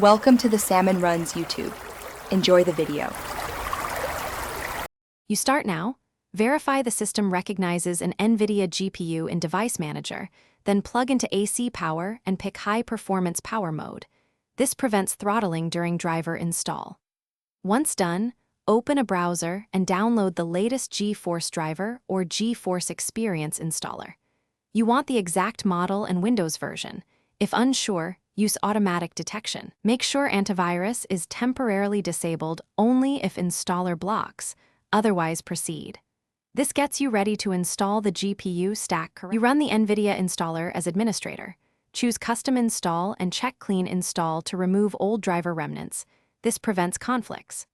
Welcome to the Salmon Runs YouTube. Enjoy the video. You start now, verify the system recognizes an Nvidia GPU in Device Manager, then plug into AC power and pick High Performance Power Mode. This prevents throttling during driver install. Once done, open a browser and download the latest GeForce driver or GeForce Experience installer. You want the exact model and Windows version. If unsure, use automatic detection. Make sure antivirus is temporarily disabled only if installer blocks, otherwise proceed. This gets you ready to install the GPU stack correctly. You run the Nvidia installer as administrator. Choose Custom Install and check Clean Install to remove old driver remnants. This prevents conflicts.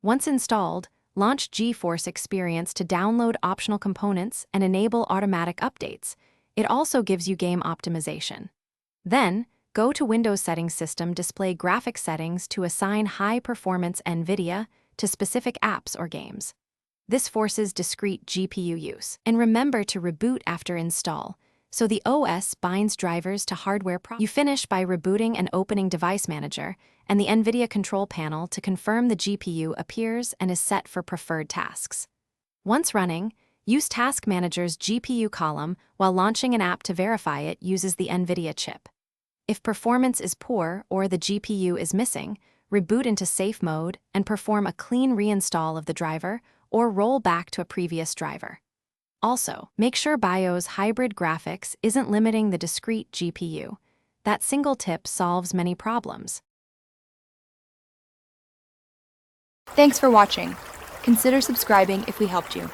Once installed, launch GeForce Experience to download optional components and enable automatic updates. It also gives you game optimization. Then, go to Windows Settings System, display graphic settings to assign high-performance NVIDIA to specific apps or games. This forces discrete GPU use. And remember to reboot after install, so the OS binds drivers to hardware processors. You finish by rebooting and opening Device Manager and the NVIDIA control panel to confirm the GPU appears and is set for preferred tasks. Once running, use Task Manager's GPU column while launching an app to verify it uses the NVIDIA chip. If performance is poor or the GPU is missing, reboot into safe mode and perform a clean reinstall of the driver or roll back to a previous driver. Also, make sure BIOS hybrid graphics isn't limiting the discrete GPU. That single tip solves many problems. Thanks for watching. Consider subscribing if we helped you.